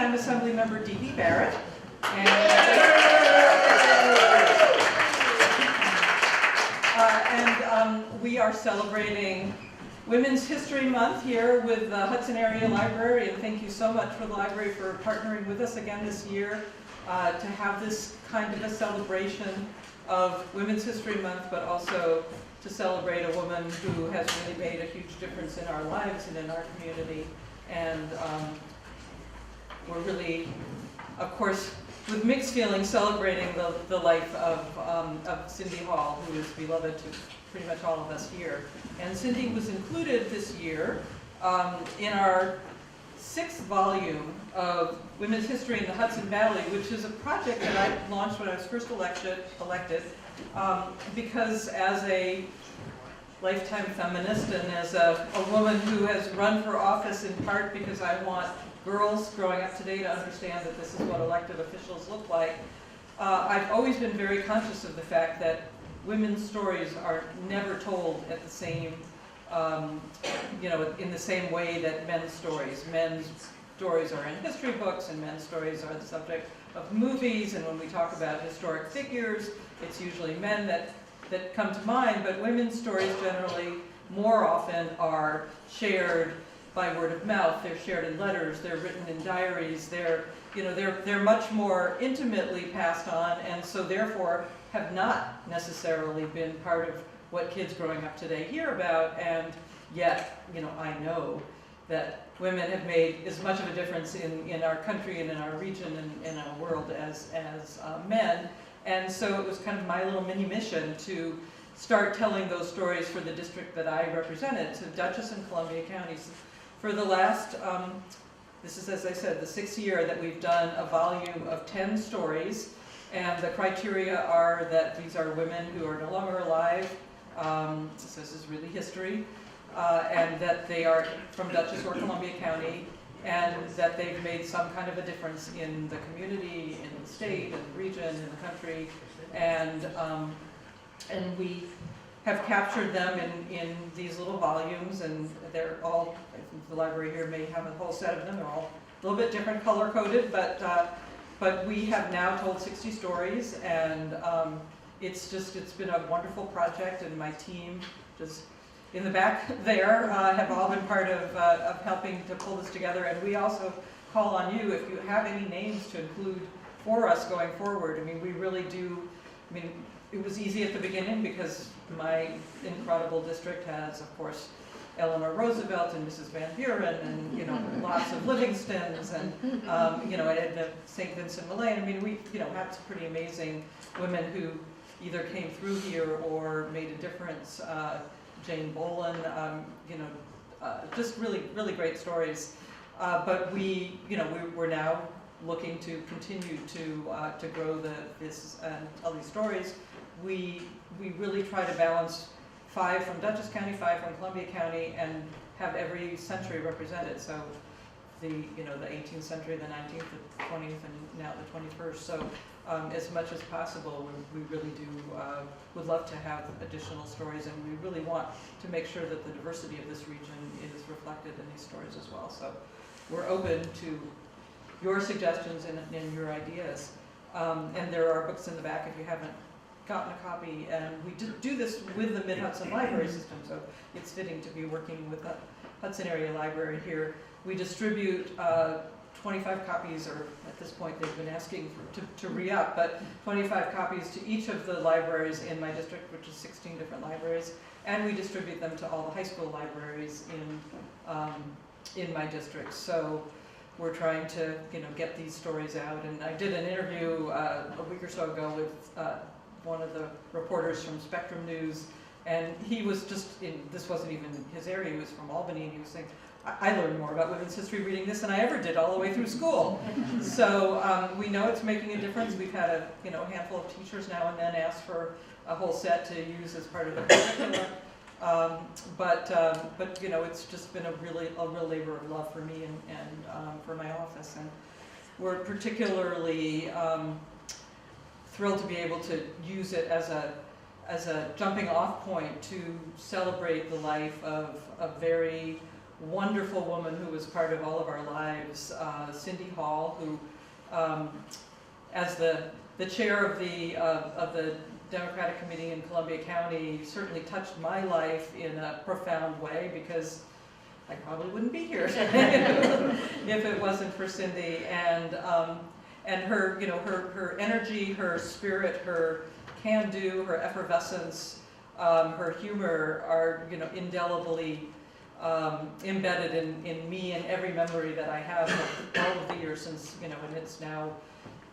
I'm Assemblymember Didi Barrett. And we are celebrating Women's History Month here with the Hudson Area Library, and thank you so much for the library for partnering with us again this year to have this kind of a celebration of Women's History Month, but also to celebrate a woman who has really made a huge difference in our lives and in our community. And we're really, of course, with mixed feelings, celebrating the life of Cyndy Hall, who is beloved to pretty much all of us here. And Cyndy was included this year in our 6th volume of Women's History in the Hudson Valley, which is a project that I launched when I was first elected because as a lifetime feminist and as a woman who has run for office in part because I want girls growing up today to understand that this is what elected officials look like, I've always been very conscious of the fact that women's stories are never told at the same, in the same way that men's stories. Men's stories are in history books, and men's stories are the subject of movies, and when we talk about historic figures, it's usually men that come to mind, but women's stories generally more often are shared by word of mouth. They're shared in letters, they're written in diaries, they're much more intimately passed on, and so therefore have not necessarily been part of what kids growing up today hear about, and yet, I know that women have made as much of a difference in our country and in our region and in our world as men. And so it was kind of my little mini mission to start telling those stories for the district that I represented, so Dutchess and Columbia counties. For the last, this is, as I said, the 6th year that we've done a volume of 10 stories, and the criteria are that these are women who are no longer alive, so this is really history, and that they are from Dutchess or Columbia County, and that they've made some kind of a difference in the community, in the state, in the region, in the country, and we have captured them in these little volumes, and they're all, I think the library here may have a whole set of them, they're all a little bit different color-coded, but we have now told 60 stories, and it's been a wonderful project, and my team just in the back there have all been part of helping to pull this together, and we also call on you if you have any names to include for us going forward. I mean, we really do, it was easy at the beginning because my incredible district has, of course, Eleanor Roosevelt and Mrs. Van Buren and, lots of Livingstons and, Edna St. Vincent Millay. We, have some pretty amazing women who either came through here or made a difference. Jane Bolin, just really, really great stories. But we're now looking to continue to grow this and tell these stories. We really try to balance 5 from Dutchess County, 5 from Columbia County, and have every century represented. So the 18th century, the 19th, the 20th, and now the 21st. So as much as possible, we really do would love to have additional stories, and we really want to make sure that the diversity of this region is reflected in these stories as well. So we're open to your suggestions and your ideas. And there are books in the back if you haven't gotten a copy, and we do this with the Mid-Hudson Library System, so it's fitting to be working with the Hudson Area Library here. We distribute 25 copies, or at this point they've been asking to re-up, but 25 copies to each of the libraries in my district, which is 16 different libraries, and we distribute them to all the high school libraries in my district. So we're trying to get these stories out, and I did an interview a week or so ago with one of the reporters from Spectrum News, and he was this wasn't even his area, he was from Albany, and he was saying, I learned more about women's history reading this than I ever did all the way through school. So we know it's making a difference. We've had a handful of teachers now and then ask for a whole set to use as part of the curriculum. But it's just been a real labor of love for me and for my office, and we're particularly thrilled to be able to use it as a jumping off point to celebrate the life of a very wonderful woman who was part of all of our lives, Cyndy Hall, who, as the chair of the Democratic Committee in Columbia County, certainly touched my life in a profound way, because I probably wouldn't be here if it wasn't for Cyndy. And her, her energy, her spirit, her can-do, her effervescence, her humor are, indelibly embedded in me and every memory that I have of all of the years since, and it's now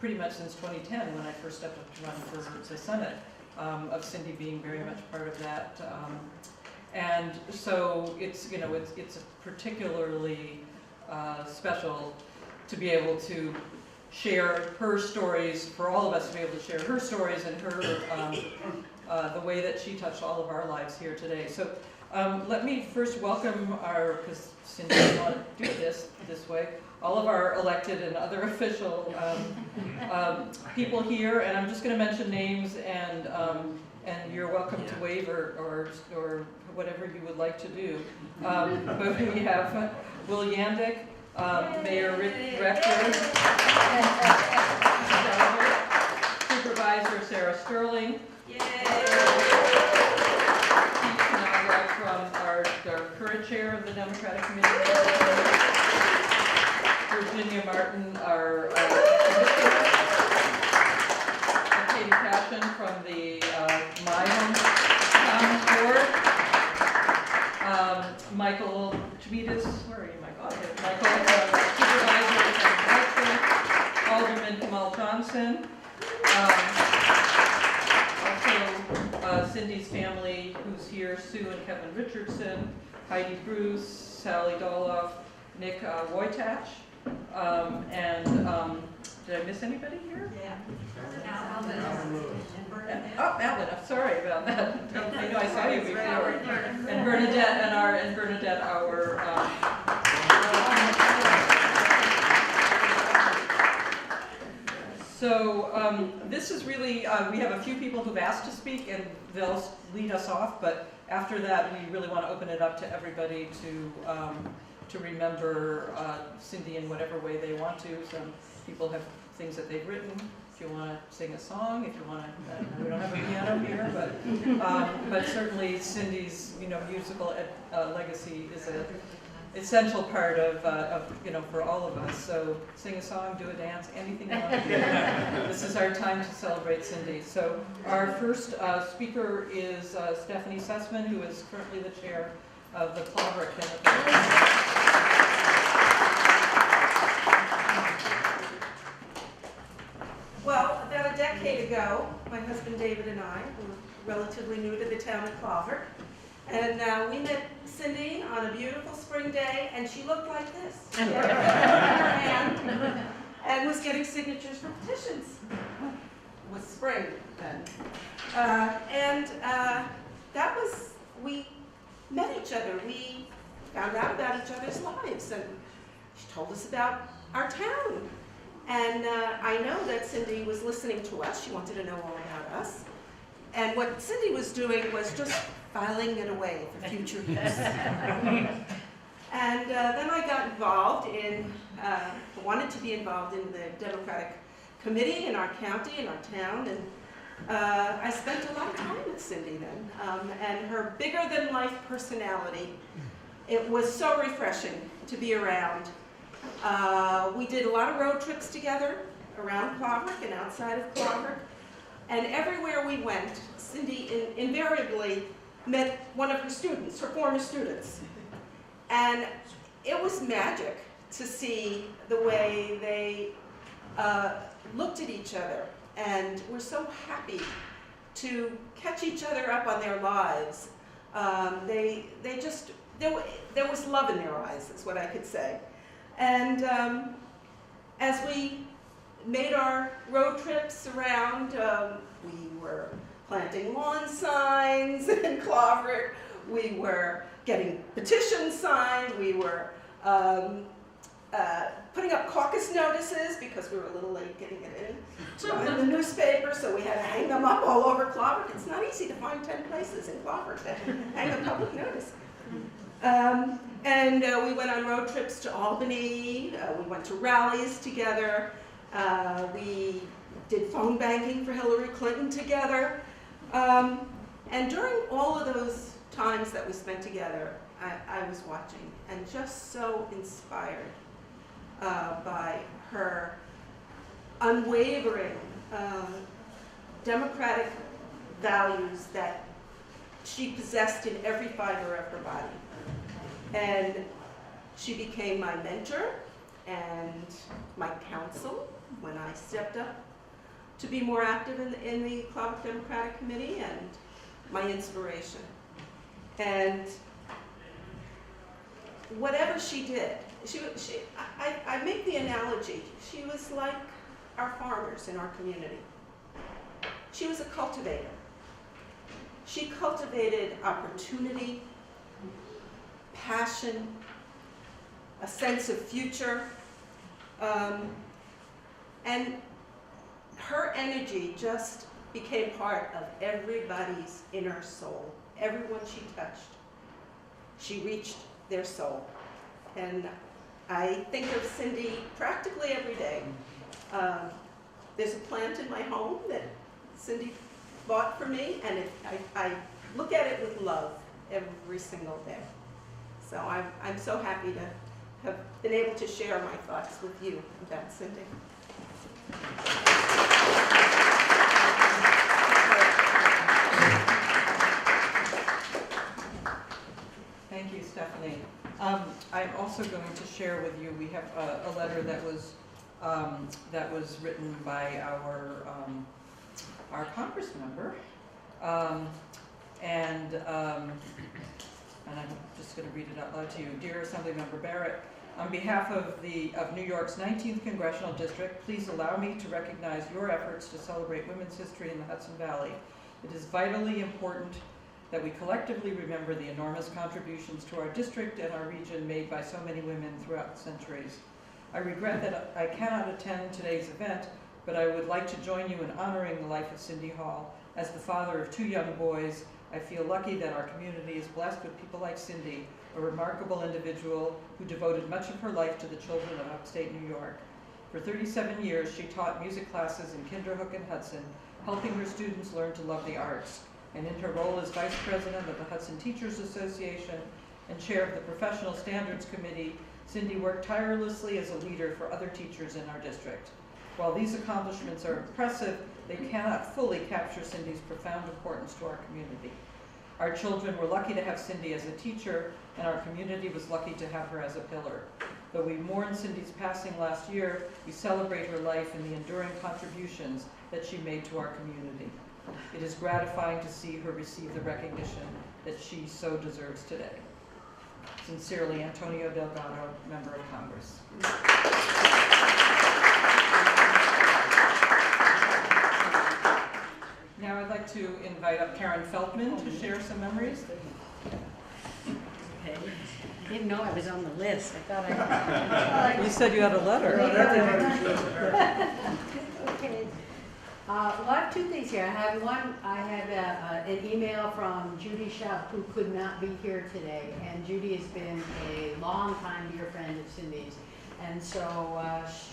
pretty much since 2010 when I first stepped up to run for the Senate, of Cyndy being very much part of that. And so it's, it's particularly special to be able to share her stories, for all of us to be able to share her stories and her, the way that she touched all of our lives here today. So let me first welcome because Cyndy didn't want to do it this way, all of our elected and other official people here, and I'm just going to mention names, and you're welcome to wave or whatever you would like to do. But we have Will Yandick, Mayor Rector, Supervisor Sarah Sterling, from our current chair of the Democratic Committee, Virginia Martin, our Katie Passion from the My Home Board, Michael Chmitas, where are you, Michael? Supervisor from Hudson, Alderman Kamal Johnson, Cyndy's family, who's here, Sue and Kevin Richardson, Heidi Bruce, Sally Doloff, Nick Wojtach, did I miss anybody here? Yeah. Alvin, I'm sorry about that. I know I saw you before. And Bernadette, our So this is really, we have a few people who've asked to speak, and they'll lead us off, but after that we really want to open it up to everybody to remember Cyndy in whatever way they want to. Some people have things that they've written. If you want to sing a song, if you want to, we don't have a piano here, but certainly Cyndy's musical legacy is an essential part of for all of us. So sing a song, do a dance, anything you want to do. This is our time to celebrate Cyndy. So our first speaker is Stephanie Sussman, who is currently the chair of the Claverick. Well, about a decade ago, my husband David and I were relatively new to the town of Claverick, and we met Cyndy on a beautiful spring day, and she looked like this. She had her hand and was getting signatures for petitions. It was spring then. That was, we met each other. We found out about each other's lives, and she told us about our town. And I know that Cyndy was listening to us. She wanted to know all about us. And what Cyndy was doing was just filing it away for future use. And then I got involved wanted to be involved in the Democratic Committee in our county, in our town, and I spent a lot of time with Cyndy then. And her bigger-than-life personality, it was so refreshing to be around. We did a lot of road trips together around Claverick and outside of Claverick. And everywhere we went, Cyndy invariably met one of her students, her former students. And it was magic to see the way they looked at each other and were so happy to catch each other up on their lives. There was love in their eyes, is what I could say. And as we made our road trips around, we were planting lawn signs in Claverick, we were getting petitions signed, we were putting up caucus notices because we were a little late getting it in the newspaper, so we had to hang them up all over Claverick. It's not easy to find 10 places in Claverick that hang a public notice. And we went on road trips to Albany, we went to rallies together, we did phone banking for Hillary Clinton together. And during all of those times that we spent together, I was watching and just so inspired by her unwavering democratic values that she possessed in every fiber of her body. And she became my mentor and my counsel when I stepped up to be more active in the Clark Democratic Committee, and my inspiration. And whatever she did, I make the analogy, she was like our farmers in our community. She was a cultivator. She cultivated opportunity, passion, a sense of future, and her energy just became part of everybody's inner soul. Everyone she touched, she reached their soul. And I think of Cyndy practically every day. There's a plant in my home that Cyndy bought for me, and I look at it with love every single day. So I'm so happy to have been able to share my thoughts with you about Cyndy. Thank you, Stephanie. I'm also going to share with you, we have a letter that was written by our Congress member, and I'm just going to read it out loud to you. Dear Assemblymember Barrett, on behalf of New York's 19th Congressional District, please allow me to recognize your efforts to celebrate women's history in the Hudson Valley. It is vitally important that we collectively remember the enormous contributions to our district and our region made by so many women throughout the centuries. I regret that I cannot attend today's event, but I would like to join you in honoring the life of Cyndy Hall. As the father of 2 young boys, I feel lucky that our community is blessed with people like Cyndy, a remarkable individual who devoted much of her life to the children of upstate New York. For 37 years, she taught music classes in Kinderhook and Hudson, helping her students learn to love the arts. And in her role as Vice President of the Hudson Teachers Association and Chair of the Professional Standards Committee, Cyndy worked tirelessly as a leader for other teachers in our district. While these accomplishments are impressive, they cannot fully capture Cyndy's profound importance to our community. Our children were lucky to have Cyndy as a teacher, and our community was lucky to have her as a pillar. Though we mourned Cyndy's passing last year, we celebrate her life and the enduring contributions that she made to our community. It is gratifying to see her receive the recognition that she so deserves today. Sincerely, Antonio Delgado, Member of Congress. Now I'd like to invite up Karen Feldman to share some memories. Okay. I didn't know I was on the list. I thought I You said you had a letter. Okay. Well, I have 2 things here. I have an email from Judy Schaub, who could not be here today. And Judy has been a long-time dear friend of Cyndy's. And so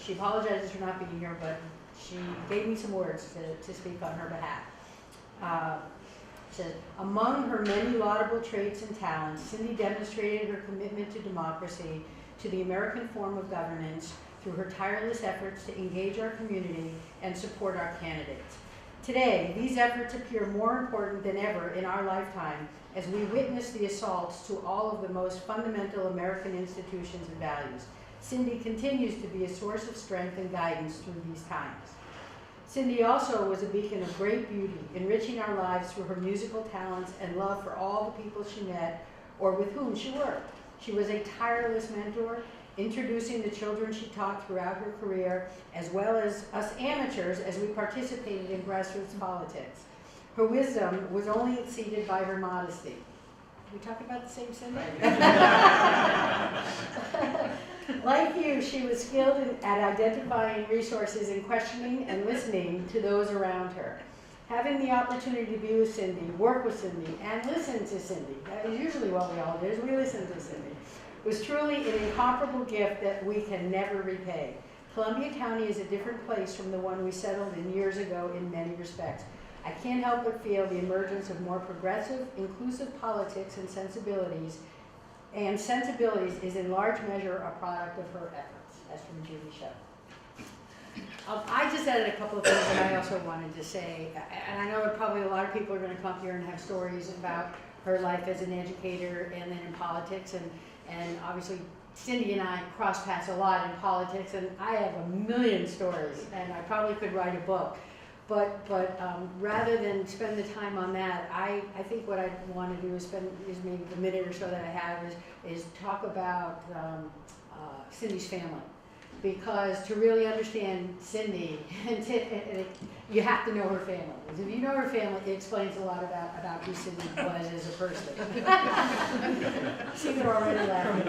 she apologizes for not being here, but she gave me some words to speak on her behalf. Said, among her many laudable traits and talents, Cyndy demonstrated her commitment to democracy, to the American form of governance, through her tireless efforts to engage our community and support our candidates. Today, these efforts appear more important than ever in our lifetime as we witness the assaults to all of the most fundamental American institutions and values. Cyndy continues to be a source of strength and guidance through these times. Cyndy also was a beacon of great beauty, enriching our lives through her musical talents and love for all the people she met or with whom she worked. She was a tireless mentor, introducing the children she taught throughout her career, as well as us amateurs as we participated in grassroots politics. Her wisdom was only exceeded by her modesty. We talk about the same Cyndy? Like you, she was skilled at identifying resources and questioning and listening to those around her. having the opportunity to be with Cyndy, work with Cyndy, and listen to Cyndy, that is usually what we all do, is we listen to Cyndy, was truly an incomparable gift that we can never repay. Columbia County is a different place from the one we settled in years ago in many respects. I can't help but feel the emergence of more progressive, inclusive politics and sensibilities is in large measure a product of her efforts. That's from Judy Show. I just added a couple of things that I also wanted to say, and I know that probably a lot of people are going to come here and have stories about her life as an educator and then in politics, and obviously Cyndy and I cross paths a lot in politics, and I have a million stories, and I probably could write a book. But rather than spend the time on that, I think what I want to do is maybe the minute or so that I have is talk about Cyndy's family. Because to really understand Cyndy, you have to know her family. Because if you know her family, it explains a lot about who Cyndy was as a person. See, they're already laughing.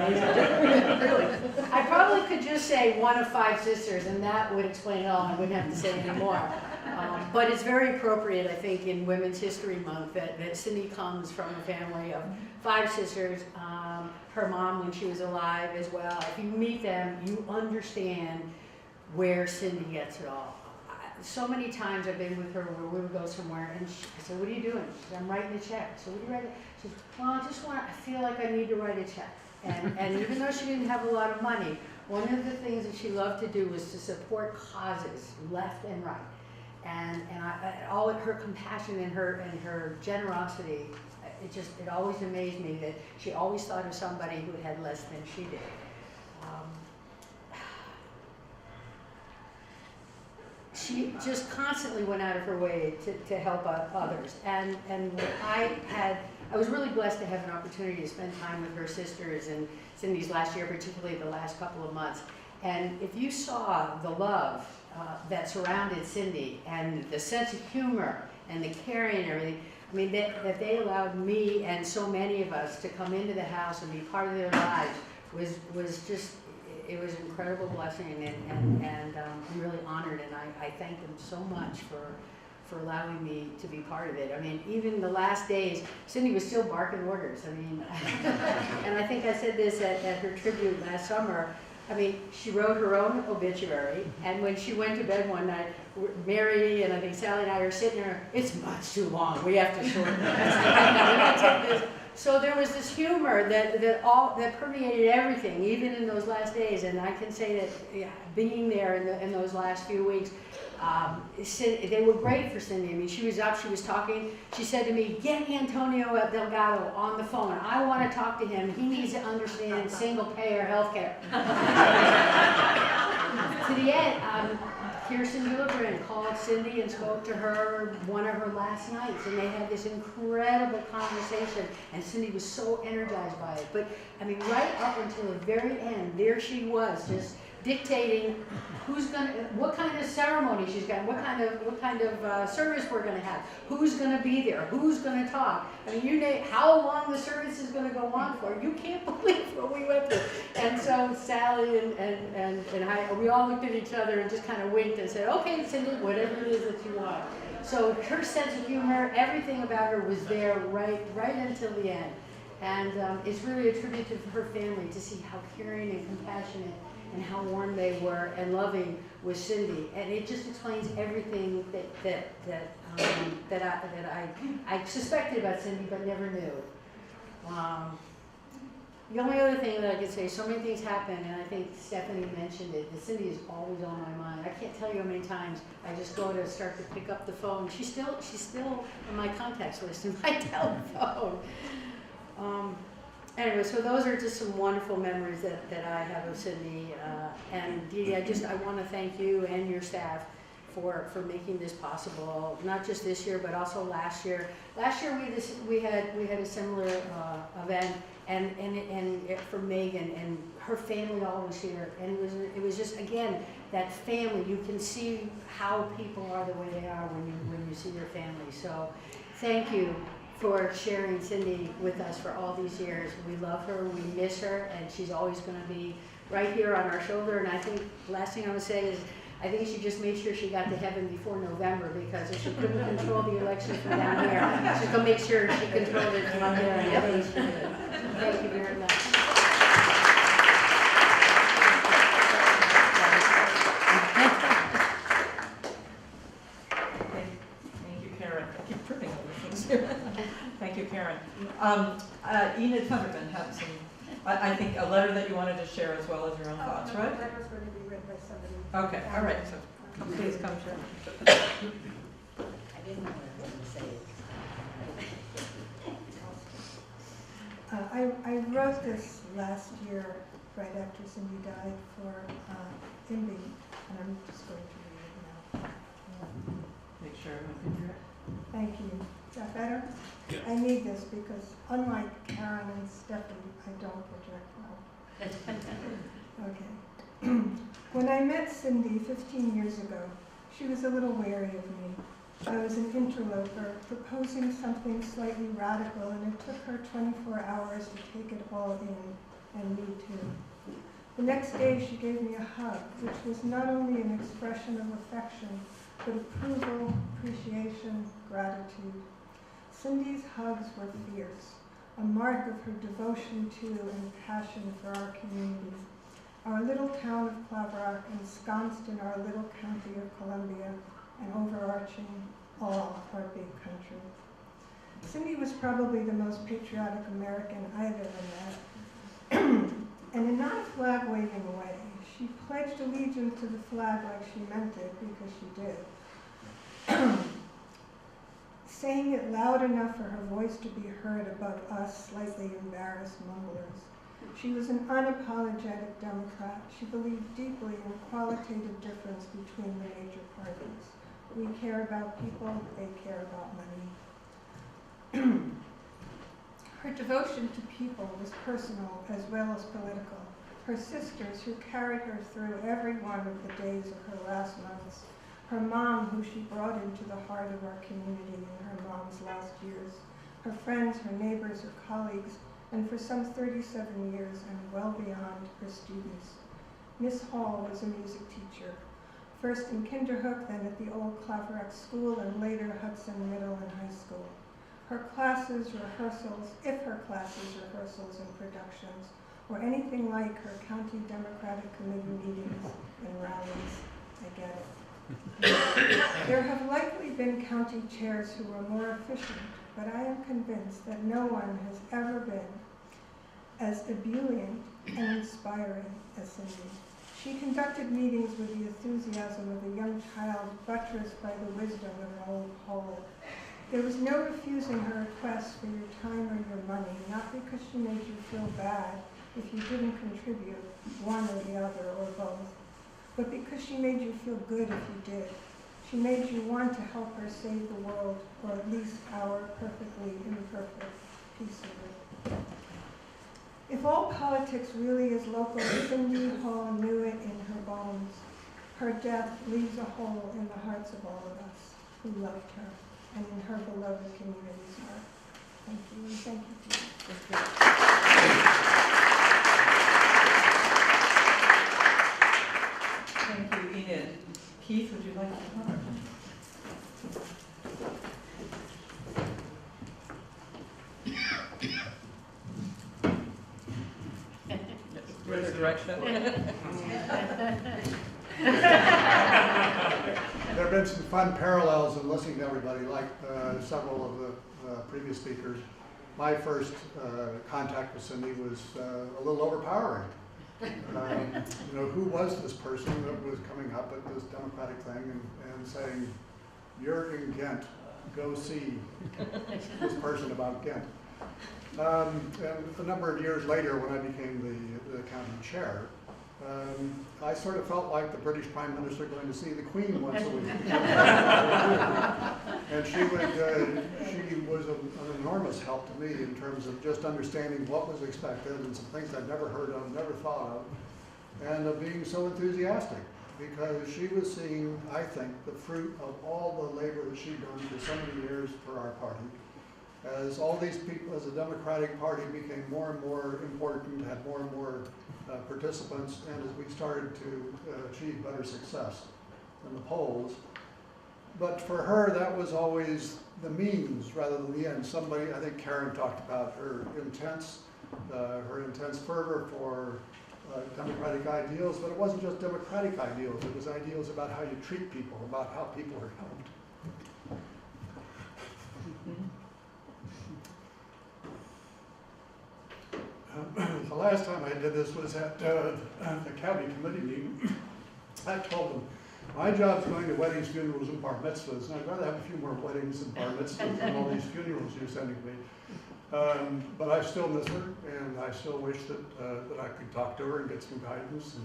Really. I probably could just say one of 5 sisters, and that would explain it all. I wouldn't have to say any more. But it's very appropriate, I think, in Women's History Month that Cyndy comes from a family of 5 sisters. Her mom, when she was alive as well. If you meet them, you understand where Cyndy gets it all. So many times I've been with her where we would go somewhere, and I said, "What are you doing?" She said, "I'm writing a check." So what are you writing? She said, "Well, I feel like I need to write a check." And even though she didn't have a lot of money, one of the things that she loved to do was to support causes left and right. And all of her compassion and her generosity, it always amazed me that she always thought of somebody who had less than she did. She just constantly went out of her way to help others. And I was really blessed to have an opportunity to spend time with her sisters and Cyndy's last year, particularly the last couple of months. And if you saw the love that surrounded Cyndy and the sense of humor and the caring and everything, I mean, that they allowed me and so many of us to come into the house and be part of their lives was just, it was an incredible blessing, and I'm really honored, and I thank them so much for allowing me to be part of it. I mean, even the last days, Cyndy was still barking orders. I mean, and I think I said this at her tribute last summer. I mean, she wrote her own obituary, and when she went to bed one night, Mary and I think Sally and I are sitting there, "It's much too long, we have to shorten it." So there was this humor that permeated everything, even in those last days, and I can say that being there in those last few weeks, they were great for Cyndy. I mean, she was up, she was talking. She said to me, "Get Antonio Delgado on the phone. I want to talk to him. He needs to understand single-payer health care." To the end, Kirsten Gillibrand called Cyndy and spoke to her one of her last nights, and they had this incredible conversation, and Cyndy was so energized by it. But, I mean, right up until the very end, there she was, just dictating what kind of ceremony she's got, what kind of service we're gonna have, who's gonna be there, who's gonna talk. I mean, you know how long the service is gonna go on for. You can't believe what we went through. And so Sally and I, we all looked at each other and just kind of winked and said, "Okay, Cyndy, whatever it is that you want." So her sense of humor, everything about her was there right until the end. And it's really a tribute to her family to see how caring and compassionate and how warm they were and loving with Cyndy, and it just explains everything that I suspected about Cyndy but never knew. The only other thing that I could say, so many things happen, and I think Stephanie mentioned it, that Cyndy is always on my mind. I can't tell you how many times I just go to start to pick up the phone. She's still on my contacts list in my telephone. Anyway, so those are just some wonderful memories that I have of Cyndy. And Didi, I want to thank you and your staff for making this possible, not just this year, but also last year. Last year we had a similar event, and for Megan, and her family all was here. And it was just, again, that family. You can see how people are the way they are when you see your family. So thank you for sharing Cyndy with us for all these years. We love her, we miss her, and she's always going to be right here on our shoulder. And I think the last thing I would say is I think she just made sure she got to heaven before November, because if she couldn't control the election from down here, she's gonna make sure she controlled it from up there, and I think she did. Thank you very much. Thank you, Karen. I keep tripping over things here. Thank you, Karen. Enid Funderman had some, I think, a letter that you wanted to share as well as your own thoughts, right? The letter's going to be read by somebody. Okay, all right, so please come share. I didn't know what I was gonna say. I wrote this last year, right after Cyndy died, for Imby, and I'm just going to read it now. Make sure everyone can hear it. Thank you. Is that better? I need this because, unlike Karen and Stephanie, I don't project well. Okay. When I met Cyndy 15 years ago, she was a little wary of me. I was an interloper, proposing something slightly radical, and it took her 24 hours to take it all in, and me too. The next day she gave me a hug, which was not only an expression of affection, but approval, appreciation, gratitude. Cyndy's hugs were fierce, a mark of her devotion to and passion for our community. Our little town of Claverack, ensconced in our little county of Columbia, and overarching all our big country. Cyndy was probably the most patriotic American I've ever met. And in not a flag-waving way. She pledged allegiance to the flag like she meant it, because she did. Saying it loud enough for her voice to be heard above us slightly embarrassed mumblers. She was an unapologetic Democrat. She believed deeply in qualitative difference between the major parties. We care about people, they care about money. Her devotion to people was personal as well as political. Her sisters, who carried her through every one of the days of her last months. Her mom, who she brought into the heart of our community in her mom's last years. Her friends, her neighbors, her colleagues, and for some 37 years and well beyond, her students. Miss Hall was a music teacher, first in Kinderhook, then at the old Claverack School, and later Hudson Middle and High School. Her classes, rehearsals, if her classes, rehearsals, and productions, were anything like her county Democratic Committee meetings and rallies. I get it. There have likely been county chairs who were more efficient, but I am convinced that no one has ever been as ebullient and inspiring as Cyndy. She conducted meetings with the enthusiasm of a young child, buttressed by the wisdom of an old pole. There was no refusing her requests for your time or your money, not because she made you feel bad if you didn't contribute, one or the other or both, but because she made you feel good if you did. She made you want to help her save the world, or at least our perfectly imperfect piece of it. If all politics really is local, Cyndy Hall knew it in her bones. Her death leaves a hole in the hearts of all of us who loved her, and in her beloved community's heart. Thank you, and thank you to you. Thank you, Enid. Keith, would you like to comment? Further direction. There have been some fun parallels in listening to everybody, like several of the previous speakers. My first contact with Cyndy was a little overpowering. Who was this person that was coming up at this Democratic thing and saying, "You're in Ghent, go see this person about Ghent." And a number of years later, when I became the county chair, I sort of felt like the British Prime Minister going to see the Queen once a week. And she was an enormous help to me in terms of just understanding what was expected and some things I'd never heard of, never thought of, and of being so enthusiastic, because she was seeing, I think, the fruit of all the labor that she'd done for so many years for our party. As all these people, as the Democratic Party became more and more important, had more and more participants, and as we started to achieve better success. than the polls. But for her, that was always the means rather than the end. Somebody, I think Karen talked about her intense fervor for democratic ideals, but it wasn't just democratic ideals, it was ideals about how you treat people, about how people are helped. The last time I did this was at the county committee meeting. I told them, my job's going to weddings, funerals, and bar mitzvahs, and I'd rather have a few more weddings and bar mitzvahs than all these funerals you're sending me. But I still miss her, and I still wish that I could talk to her and get some guidance,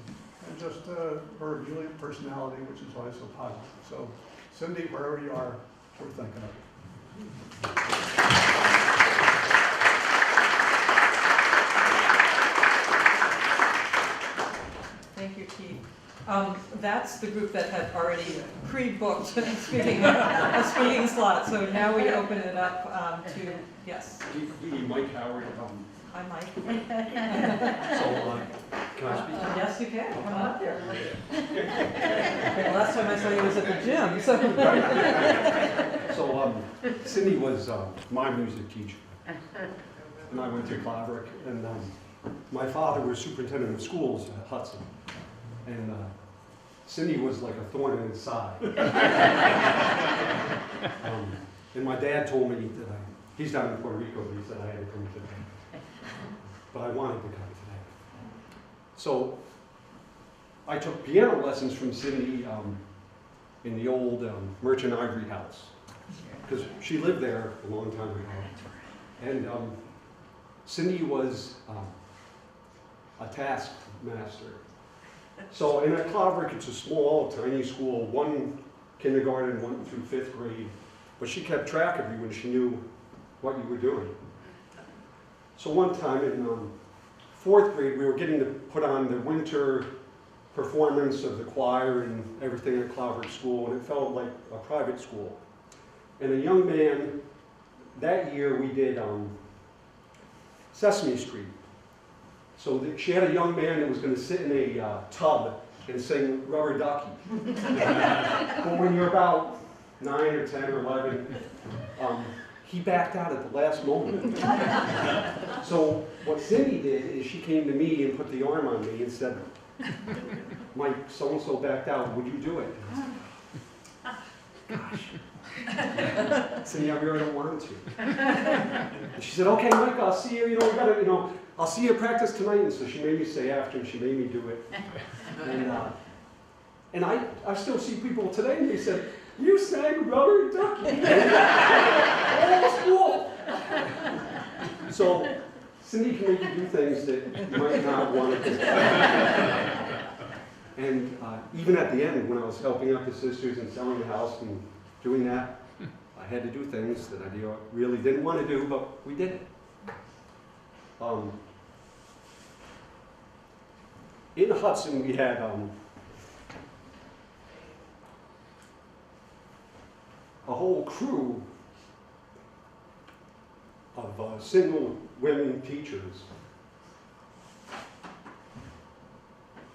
and just her brilliant personality, which is always so positive. So, Cyndy, wherever you are, we're thinking of you. Thank you, Keith. That's the group that had already pre-booked a speaking slot, so now we open it up to, yes. Didi, Mike Howard. Hi, Mike. Can I speak? Yes, you can. Come on up here. Last time I saw you was at the gym, so. So, Cyndy was my music teacher, and I went to Claverick, and my father was superintendent of schools at Hudson, and Cyndy was like a thorn in his side. And my dad told me that he's down in Puerto Rico, but he said I had to come today. But I wanted to come today. So I took piano lessons from Cyndy in the old Merchant Ivory House, because she lived there a long time ago. And Cyndy was a taskmaster. So in at Claverick, it's a small, tiny school, one kindergarten, 1 through 5th grade, but she kept track of you and she knew what you were doing. So one time in 4th grade, we were getting to put on the winter performance of the choir and everything at Claverick School, and it felt like a private school. And a young man, that year we did Sesame Street. So she had a young man that was going to sit in a tub and sing Rubber Ducky. But when you're about 9 or 10 or 11, he backed out at the last moment. So what Cyndy did is she came to me and put the arm on me and said, Mike, so-and-so backed out, would you do it? Gosh. Cyndy, I really don't want to. And she said, okay, Mike, I'll see you, I'll see you at practice tonight. And so she made me stay after, and she made me do it. And I still see people today, and they said, you sang Rubber Ducky. Oh, school. So Cyndy can make you do things that you might not want to do. And even at the end, when I was helping out the sisters and selling the house and doing that, I had to do things that I really didn't want to do, but we did it. In Hudson, we had a whole crew of single women teachers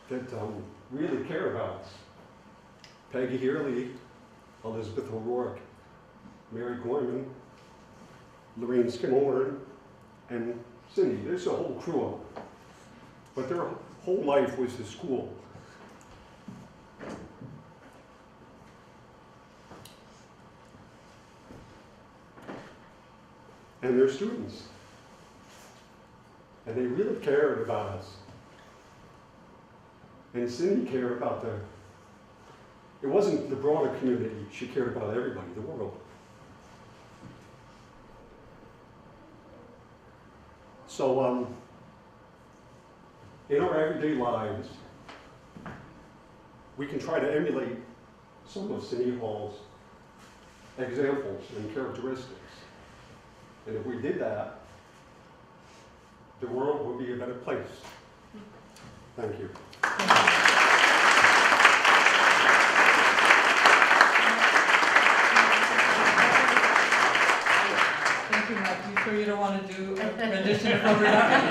that really care about us. Peggy Heerly, Elizabeth O'Rourke, Mary Gorman, Lorraine Skinhorn, and Cyndy. There's a whole crew of them. But their whole life was the school. And their students. And they really cared about us. And Cyndy cared about it wasn't the broader community, she cared about everybody, the world. So, in our everyday lives, we can try to emulate some of Cyndy Hall's examples and characteristics. And if we did that, the world would be a better place. Thank you. Thank you, Mike. You sure you don't want to do a rendition of Rubber Ducky?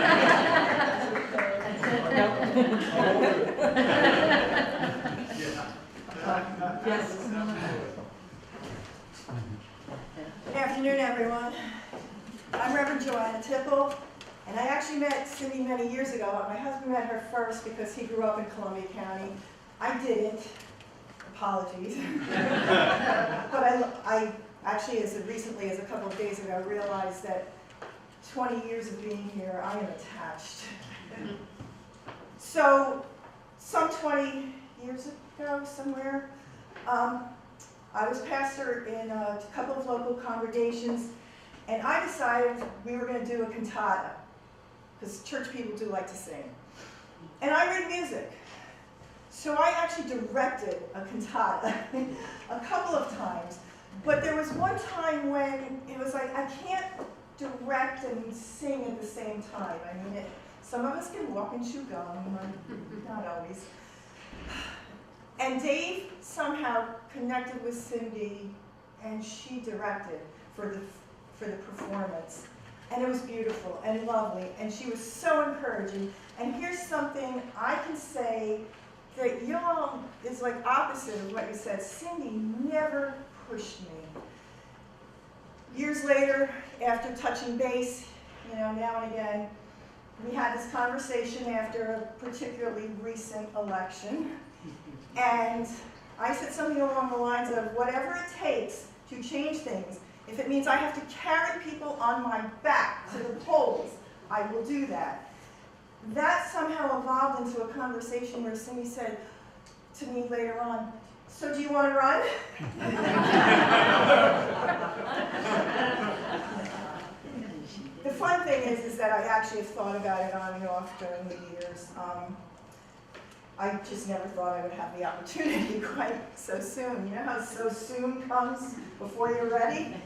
Yes. Good afternoon, everyone. I'm Reverend Joanna Tipple, and I actually met Cyndy many years ago. My husband met her first because he grew up in Columbia County. I didn't. Apologies. But I actually, as recently as a couple of days ago, realized that 20 years of being here, I am attached. So, some 20 years ago, somewhere, I was pastor in a couple of local congregations, and I decided we were going to do a cantata, because church people do like to sing. And I read music. So I actually directed a cantata a couple of times. But there was one time when it was like, I can't direct and sing at the same time. I mean, some of us can walk and chew gum, not always. And Dave somehow connected with Cyndy, and she directed for the performance. And it was beautiful and lovely, and she was so encouraging. And here's something I can say that y'all is like opposite of what you said. Cyndy never pushed me. Years later, after touching base, now and again, we had this conversation after a particularly recent election. And I said something along the lines of, whatever it takes to change things, if it means I have to carry people on my back to the polls, I will do that. That somehow evolved into a conversation where Cyndy said to me later on, so do you want to run? The fun thing is that I actually have thought about it on and off during the years. I just never thought I would have the opportunity quite so soon. You know how so soon comes before you're ready?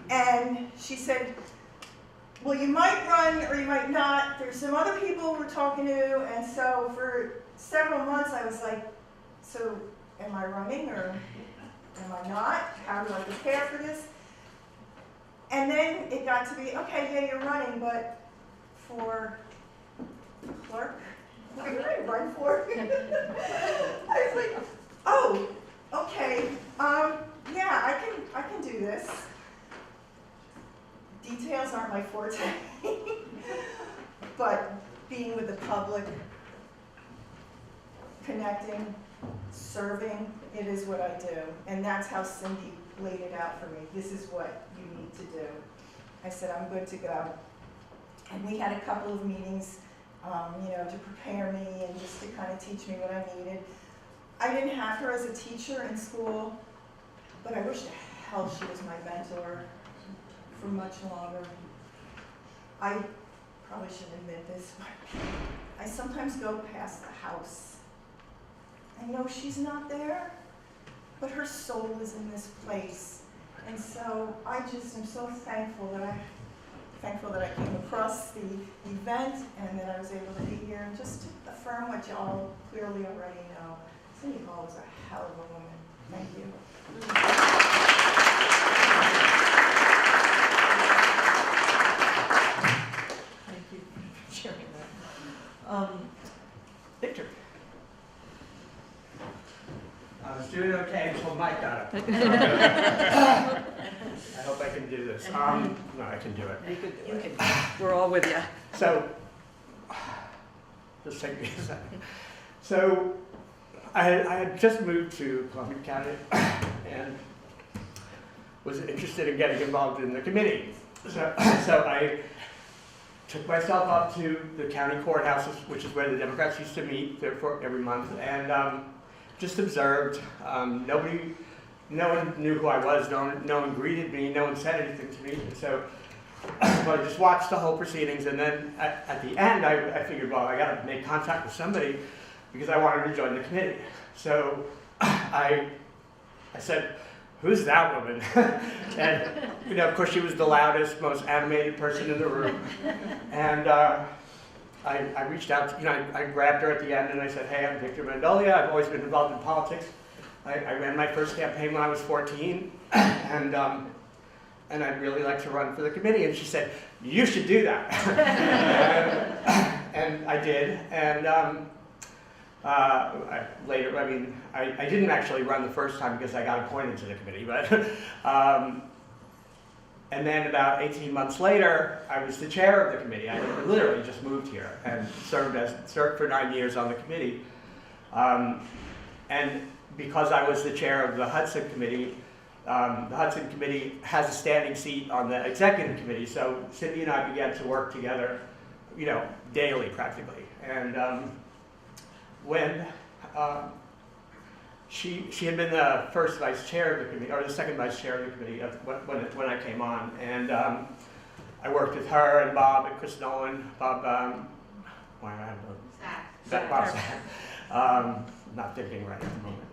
And she said, well, you might run or you might not. There's some other people we're talking to. And so for several months I was like, so am I running or am I not? How do I prepare for this? And then it got to be, okay, yeah, you're running, but for clerk? What did I run for? I was like, oh, okay, yeah, I can do this. Details aren't my forte, but being with the public, connecting, serving, it is what I do. And that's how Cyndy laid it out for me. This is what you need to do. I said, I'm good to go. And we had a couple of meetings to prepare me and just to kind of teach me what I needed. I didn't have her as a teacher in school, but I wish to hell she was my mentor for much longer. I probably shouldn't admit this, but I sometimes go past the house. I know she's not there, but her soul is in this place. And so I just am so thankful that I came across the event and that I was able to be here and just to affirm what y'all clearly already know. Cyndy Hall is a hell of a woman. Thank you. Thank you for sharing that. Victor. I was doing okay until Mike got up. I hope I can do this. No, I can do it. You can. We're all with you. So, just take me a second. So, I had just moved to Columbia County and was interested in getting involved in the committee. So I took myself up to the county courthouse, which is where the Democrats used to meet every month, and just observed. No one knew who I was. No one greeted me. No one said anything to me. And so I just watched the whole proceedings. And then at the end, I figured, well, I got to make contact with somebody because I wanted to join the committee. So I said, "Who's that woman?" And of course, she was the loudest, most animated person in the room. And I reached out. I grabbed her at the end and I said, "Hey, I'm Victor Mandolia. I've always been involved in politics. I ran my first campaign when I was 14, and I'd really like to run for the committee." And she said, "You should do that." And I did. And I didn't actually run the first time because I got appointed to the committee, but and then about 18 months later, I was the chair of the committee. I literally just moved here and served for 9 years on the committee. And because I was the chair of the Hudson Committee, the Hudson Committee has a standing seat on the executive committee, so Cyndy and I began to work together, daily practically. And when she had been the first vice chair of the committee, or the second vice chair of the committee when I came on, and I worked with her and Bob and Chris Nolan, Bob, why do I have Bob Sack. Not thinking right at the moment.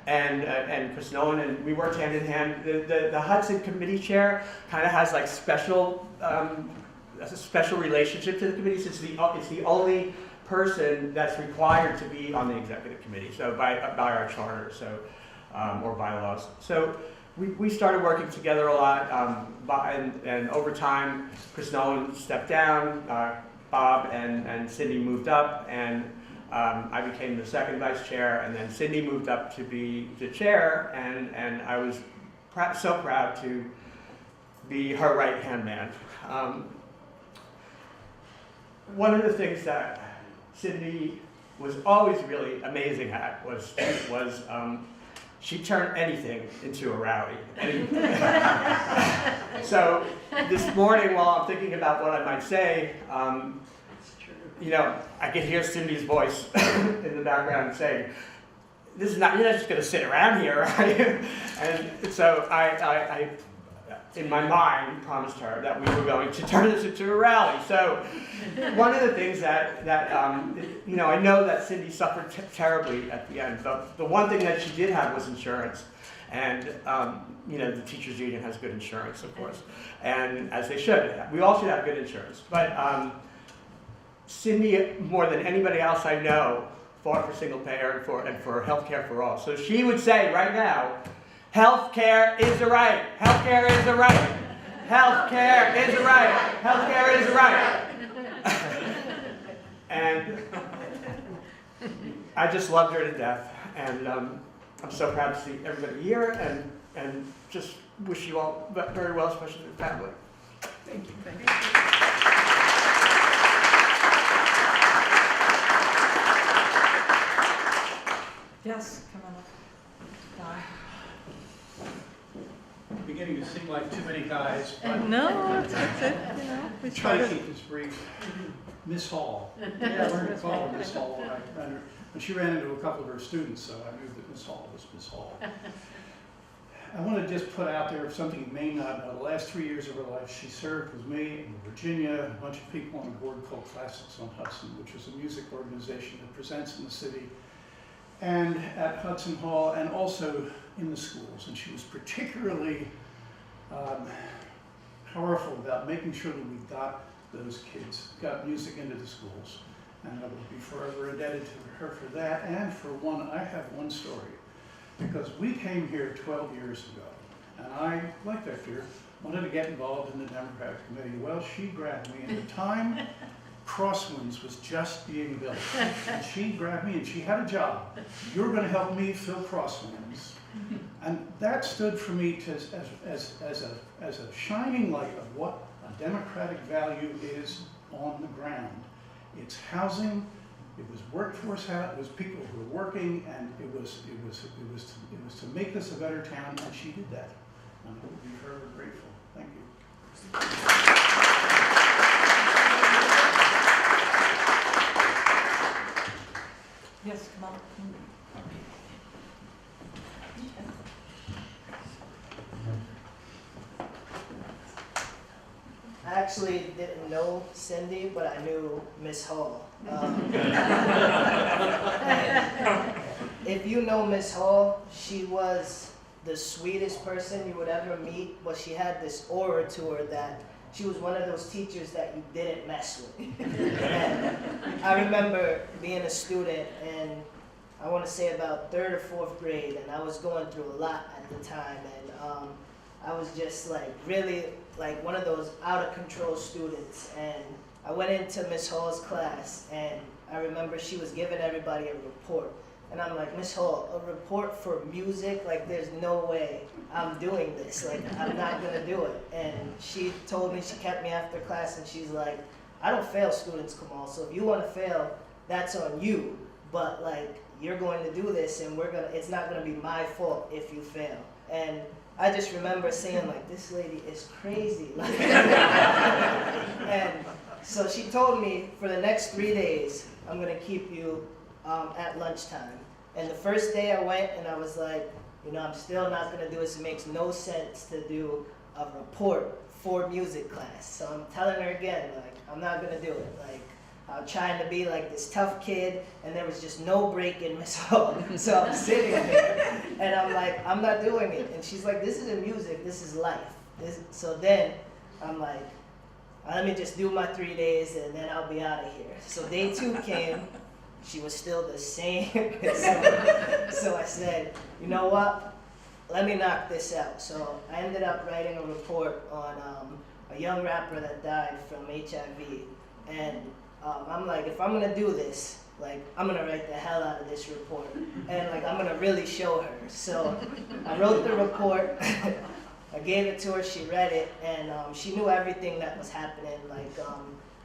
And Chris Nolan, and we worked hand in hand. The Hudson Committee chair kind of has like a special relationship to the committee, since it's the only person that's required to be on the executive committee, so by our charter, or bylaws. So we started working together a lot, and over time, Chris Nolan stepped down, Bob and Cyndy moved up, and I became the second vice chair, and then Cyndy moved up to be the chair, and I was so proud to be her right-hand man. One of the things that Cyndy was always really amazing at was she turned anything into a rally. So this morning, while I'm thinking about what I might say, I could hear Cyndy's voice in the background saying, "This is not, you're not just going to sit around here, are you?" And so I, in my mind, promised her that we were going to turn this into a rally. So one of the things that I know that Cyndy suffered terribly at the end, but the one thing that she did have was insurance. And, the teachers' union has good insurance, of course, and as they should. We all should have good insurance. But Cyndy, more than anybody else I know, fought for single payer and for health care for all. So she would say right now, health care is a right. Health care is a right. Health care is a right. Health care is a right. And I just loved her to death. And I'm so proud to see everybody here, and just wish you all very well, especially your family. Thank you. Thank you. Yes, come on up. Di. Beginning to seem like too many guys, but No, it's it. We try to started. keep this brief. Miss Hall. I Yes, learned to Miss call Hall. her Miss Hall when I met her. And she ran into a couple of her students, so I knew that Miss Hall was Miss Hall. I want to just put out there something you may not know. The last 3 years of her life, she served with me in Virginia, a bunch of people on a board called Classics on Hudson, which is a music organization that presents in the city and at Hudson Hall, and also in the schools. And she was particularly powerful about making sure that we got those kids, got music into the schools. And I will be forever indebted to her for that. And for one, I have one story. Because we came here 12 years ago, and I, like Victor, wanted to get involved in the Democratic Committee. Well, she grabbed me, and at the time, Crosswinds was just being built. And she grabbed me, and she had a job. You're going to help me fill Crosswinds. And that stood for me as a shining light of what a democratic value is on the ground. It's housing. It was workforce, it was people who were working, and it was to make this a better town, and she did that. And I will be forever grateful. Thank you. Yes, come on. I actually didn't know Cyndy, but I knew Miss Hall. If you know Miss Hall, she was the sweetest person you would ever meet, but she had this aura to her that she was one of those teachers that you didn't mess with. And I remember being a student, and I want to say about 3rd or 4th grade, and I was going through a lot at the time, and I was just like really like one of those out of control students. And I went into Miss Hall's class, and I remember she was giving everybody a report. And I'm like, Miss Hall, a report for music? Like, there's no way I'm doing this. Like, I'm not gonna do it. And she told me, she kept me after class, and she's like, I don't fail students, Kamal, so if you wanna fail, that's on you. But like, you're going to do this, and it's not gonna be my fault if you fail. And I just remember saying, like, this lady is crazy. And so she told me, for the next 3 days, I'm gonna keep you at lunchtime. And the first day I went, and I was like, you know, I'm still not gonna do this. It makes no sense to do a report for music class. So I'm telling her again, like, I'm not gonna do it. Like, I'm trying to be like this tough kid, and there was just no break in Miss Hall. So I'm sitting there, and I'm like, I'm not doing it. And she's like, this isn't music, this is life. So then I'm like, let me just do my 3 days, and then I'll be out of here. So day 2 came. She was still the same. So I said, you know what? Let me knock this out. So I ended up writing a report on a young rapper that died from HIV. And I'm like, if I'm gonna do this, like, I'm gonna write the hell out of this report. And like, I'm gonna really show her. So I wrote the report. I gave it to her, she read it, and she knew everything that was happening. Like,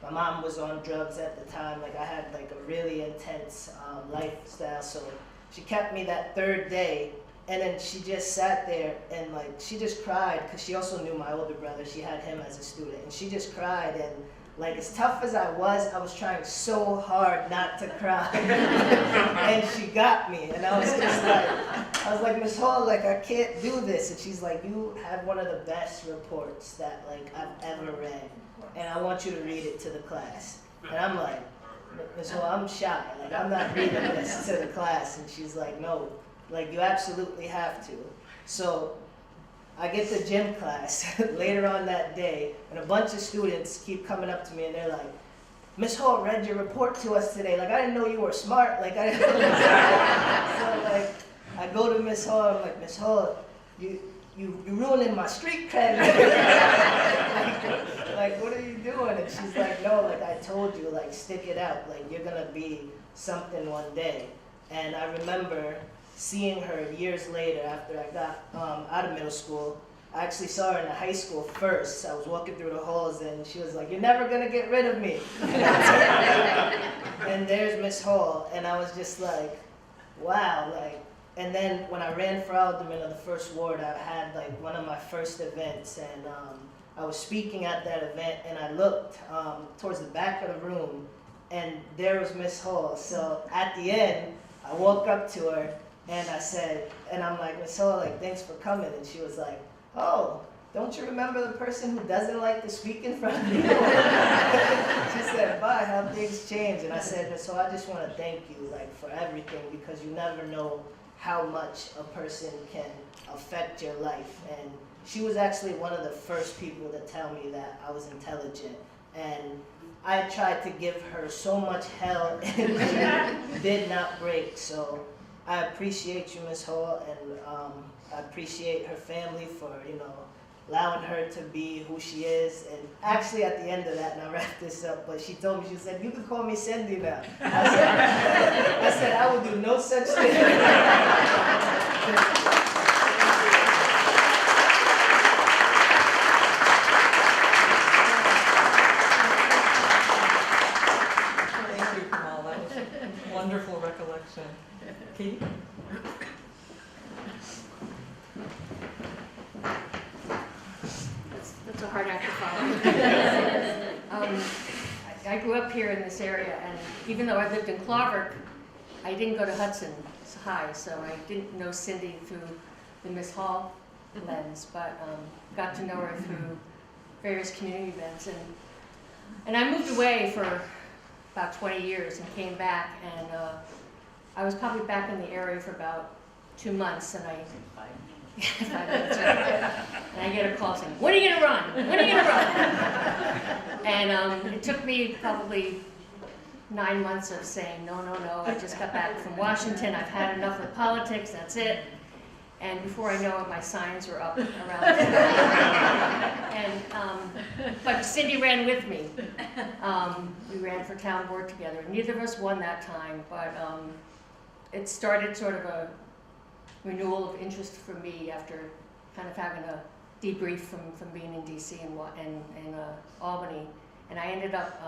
my mom was on drugs at the time. Like, I had like a really intense lifestyle. So she kept me that 3rd day, and then she just sat there and like, she just cried, because she also knew my older brother. She had him as a student, and she just cried. And like, as tough as I was trying so hard not to cry. And she got me, and I was like, Miss Hall, like, I can't do this. And she's like, you have one of the best reports that like I've ever read, and I want you to read it to the class. And I'm like, Miss Hall, I'm shy, like, I'm not reading this to the class. And she's like, no, like, you absolutely have to. So I get to gym class later on that day, and a bunch of students keep coming up to me, and they're like, Miss Hall read your report to us today. Like, I didn't know you were smart. Like, I didn't know. So like, I go to Miss Hall. I'm like, Miss Hall, you ruining my street cred. like, what are you doing? And she's like, no, like, I told you, like, stick it out. Like, you're gonna be something one day. And I remember seeing her years later after I got out of middle school. I actually saw her in the high school first. I was walking through the halls, and she was like, you're never gonna get rid of me. And there's Miss Hall, and I was just like, wow. Like, and then when I ran for alderman of the 1st Ward, I had like one of my first events, and I was speaking at that event, and I looked towards the back of the room, and there was Miss Hall. So at the end, I walked up to her, and I said, and I'm like, Miss Hall, like, thanks for coming. And she was like, oh, don't you remember the person who doesn't like to speak in front of you? She said, bye, how things change. And I said, Miss Hall, I just want to thank you, like, for everything, because you never know how much a person can affect your life. And she was actually one of the first people to tell me that I was intelligent. And I tried to give her so much hell, and she did not break. So I appreciate you, Miss Hall, and I appreciate her family for, you know, allowing her to be who she is. And actually at the end of that, and I'll wrap this up, but she told me, she said, you can call me Cyndy now. I said, I will do no such thing. Thank you, Kamal. That was a wonderful recollection. Keith? That's a hard act to follow. I grew up here in this area, and even though I lived in Clover, I didn't go to Hudson High, so I didn't know Cyndy through the Miss Hall lens, but got to know her through various community events. And I moved away for about 20 years and came back, and I was probably back in the area for about 2 months, and 5 minutes, right? And I get a call saying, when are you gonna run? When are you gonna run? And it took me probably 9 months of saying, no, I just got back from Washington, I've had enough of politics, that's it. And before I know it, my signs were up around. But Cyndy ran with me. We ran for town board together. Neither of us won that time, but it started sort of a renewal of interest for me after kind of having a debrief from being in DC and Albany. And I ended up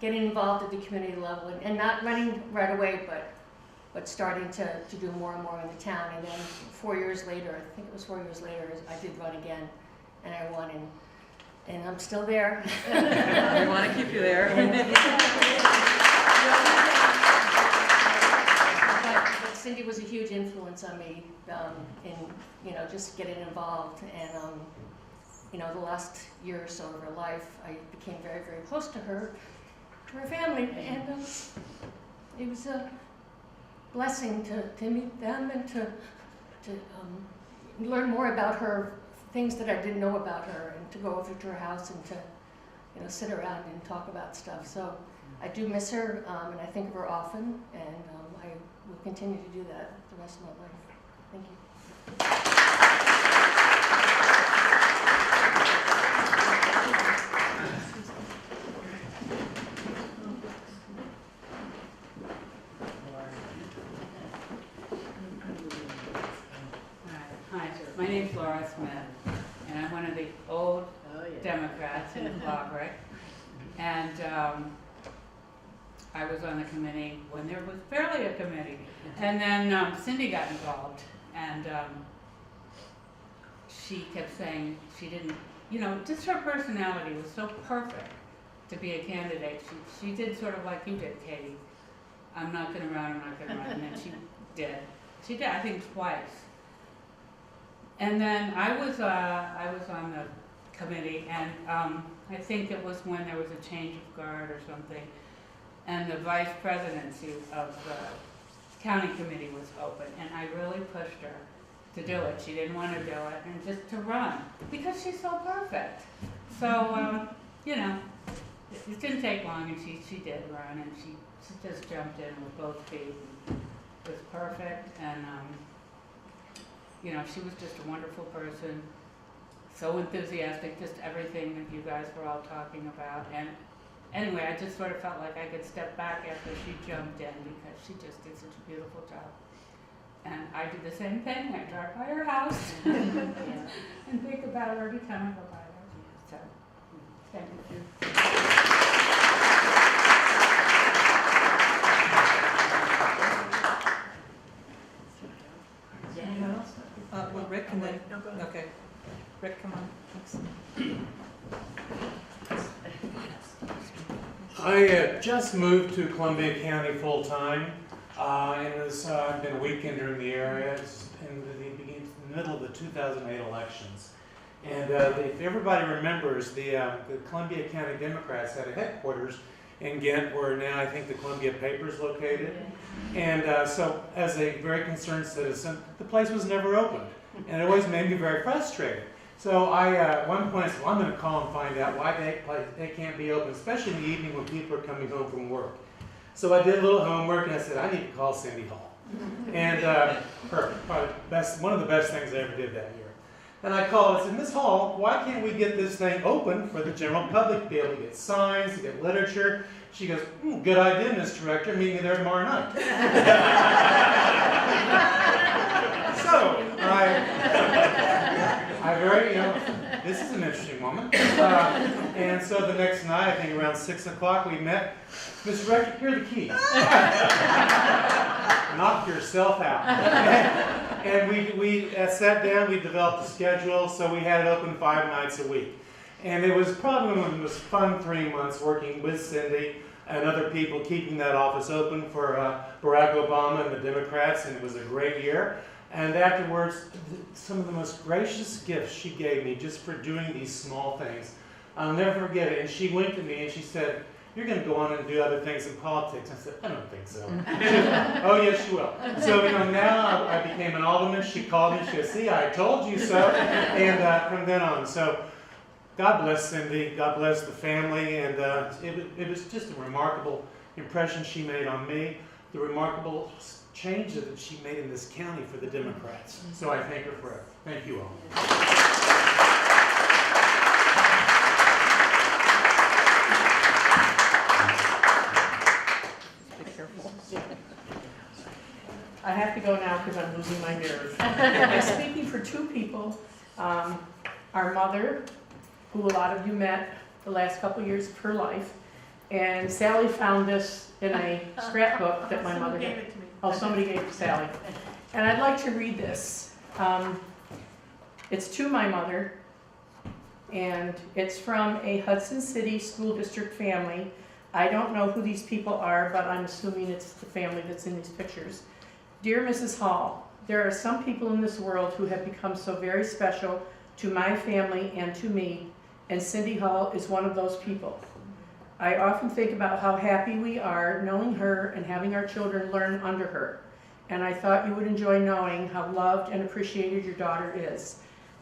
getting involved at the community level and not running right away, but starting to do more and more in the town. And then 4 years later, I think it was 4 years later, I did run again, and I won, and I'm still there. We want to keep you there. But Cyndy was a huge influence on me in just getting involved, and the last year or so of her life, I became very, very close to her family, and it was a blessing to meet them and to learn more about her, things that I didn't know about her, and to go over to her house and to sit around and talk about stuff. So I do miss her, and I think of her often, and I will continue to do that the rest of my life. Thank you. Hi, my name's Laura Smith, and I'm one of the old Democrats in Claverick. And I was on the committee when there was barely a committee. And then Cyndy got involved, and she kept saying she didn't, just her personality was so perfect to be a candidate. She did sort of like you did, Katie. I'm not gonna run, and then she did. She did, I think, twice. And then I was on the committee, and I think it was when there was a change of guard or something, and the vice presidency of the county committee was open, and I really pushed her to do it. She didn't want to do it, and just to run, because she's so perfect. So, it didn't take long, and she did run, and she just jumped in with both feet, and it was perfect, and she was just a wonderful person, so enthusiastic, just everything that you guys were all talking about. And anyway, I just sort of felt like I could step back after she jumped in, because she just did such a beautiful job. And I did the same thing. I drive by her house and think about her every time I go by there. So, thank you. Rick, and then, okay. Rick, come on. I just moved to Columbia County full-time, and I've been a weekender in the area. It's in the middle of the 2008 elections. And if everybody remembers, the Columbia County Democrats had a headquarters in Ghent, where now I think the Columbia paper is located. And so as a very concerned citizen, the place was never opened. And it always made me very frustrated. So I, at one point, said, well, I'm going to call and find out why they can't be open, especially in the evening when people are coming home from work. So I did a little homework, and I said, I need to call Cyndy Hall. And one of the best things I ever did that year. And I called and said, Ms. Hall, why can't we get this thing open for the general public to be able to get signs, to get literature? She goes, good idea, Mr. Director, meet me there tomorrow night. So, this is an interesting woman. And so the next night, I think around 6 o'clock, we met. Mr. Director, here are the keys. Knock yourself out. And we sat down, we developed a schedule, so we had it open 5 nights a week. And it was probably one of the most fun 3 months working with Cyndy and other people, keeping that office open for Barack Obama and the Democrats, and it was a great year. And afterwards, some of the most gracious gifts she gave me just for doing these small things. I'll never forget it. And she winked at me and she said, you're going to go on and do other things in politics. I said, I don't think so. She said, oh, yes, you will. So, now I became an alderman. She called me. She said, see, I told you so. And from then on. So, God bless Cyndy. God bless the family. And it was just a remarkable impression she made on me. the remarkable change that she made in this county for the Democrats. So I thank her forever. Thank you all. Be careful. I have to go now because I'm losing my nerve. I'm speaking for two people. Our mother, who a lot of you met the last couple years of her life, and Sally found this in a scrapbook that my mother gave. Oh, somebody gave it to Sally. And I'd like to read this. It's to my mother, and it's from a Hudson City School District family. I don't know who these people are, but I'm assuming it's the family that's in these pictures. Dear Mrs. Hall, there are some people in this world who have become so very special to my family and to me, and Cyndy Hall is one of those people. I often think about how happy we are knowing her and having our children learn under her. And I thought you would enjoy knowing how loved and appreciated your daughter is.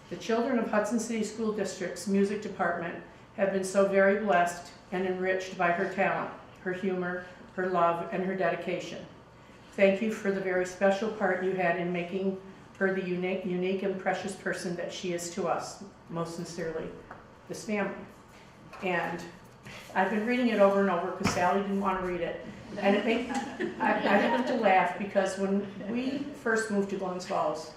The children of Hudson City School District's music department have been so very blessed and enriched by her talent, her humor, her love, and her dedication. Thank you for the very special part you had in making her the unique and precious person that she is to us. Most sincerely, this family. And I've been reading it over and over because Sally didn't want to read it. And it made, I have to laugh because when we first moved to Glens Falls,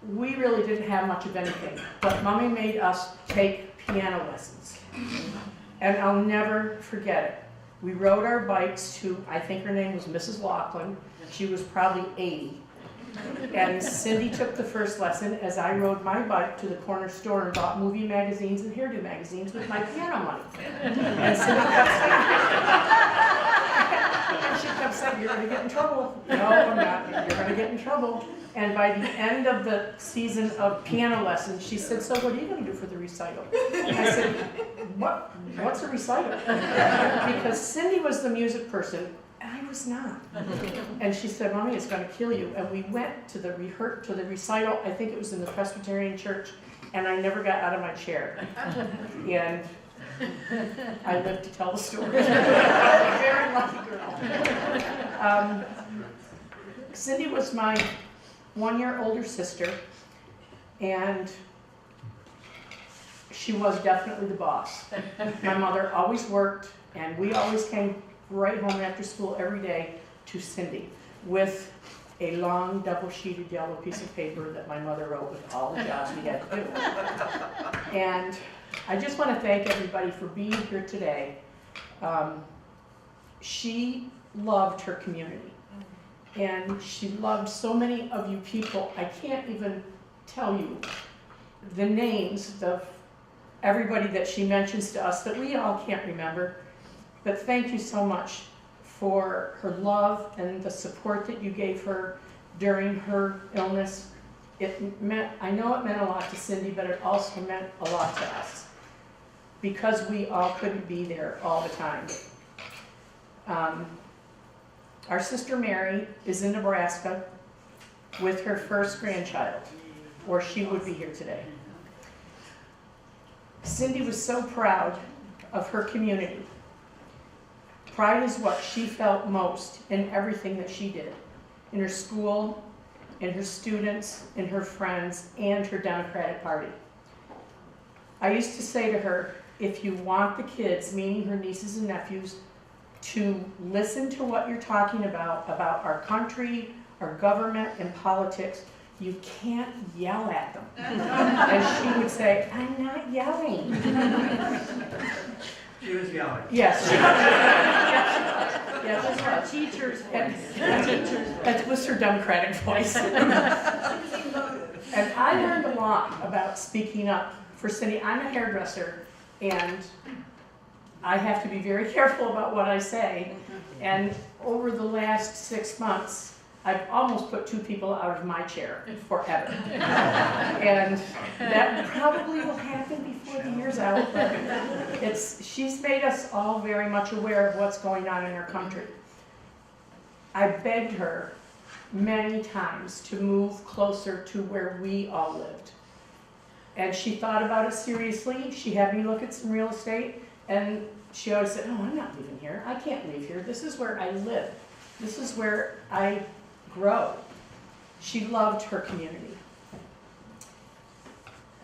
we really didn't have much of anything. But Mommy made us take piano lessons. And I'll never forget it. We rode our bikes to, I think her name was Mrs. Laughlin. She was probably 80. And Cyndy took the first lesson as I rode my bike to the corner store and bought movie magazines and hairdo magazines with my piano money. And Cyndy kept saying, you're going to get in trouble. No, I'm not. You're going to get in trouble. And by the end of the season of piano lessons, she said, so what are you going to do for the recital? I said, what's a recital? Because Cyndy was the music person. I was not. And she said, Mommy, it's going to kill you. And we went to the recital, I think it was in the Presbyterian church, and I never got out of my chair. And I lived to tell the story. Very lucky girl. Cyndy was my 1 year older sister, and she was definitely the boss. My mother always worked, and we always came right home after school every day to Cyndy with a long double-sheeted yellow piece of paper that my mother wrote with all the jobs we had to do. And I just want to thank everybody for being here today. She loved her community, and she loved so many of you people. I can't even tell you the names of everybody that she mentions to us that we all can't remember. But thank you so much for her love and the support that you gave her during her illness. I know it meant a lot to Cyndy, but it also meant a lot to us because we all couldn't be there all the time. Our sister Mary is in Nebraska with her first grandchild, or she would be here today. Cyndy was so proud of her community. Pride is what she felt most in everything that she did, in her school, in her students, in her friends, and her Democratic Party. I used to say to her, if you want the kids, meaning her nieces and nephews, to listen to what you're talking about our country, our government, and politics, you can't yell at them. And she would say, I'm not yelling. She was yelling. Yes, she was. Yes, Those are teachers' voice. That was her Democratic voice. And I learned a lot about speaking up for Cyndy. I'm a hairdresser, and I have to be very careful about what I say. And over the last 6 months, I've almost put 2 people out of my chair forever. And that probably will happen before the year's out, but she's made us all very much aware of what's going on in our country. I begged her many times to move closer to where we all lived. And she thought about it seriously. She had me look at some real estate, and she always said, oh, I'm not leaving here. I can't leave here. This is where I live. This is where I grow. She loved her community.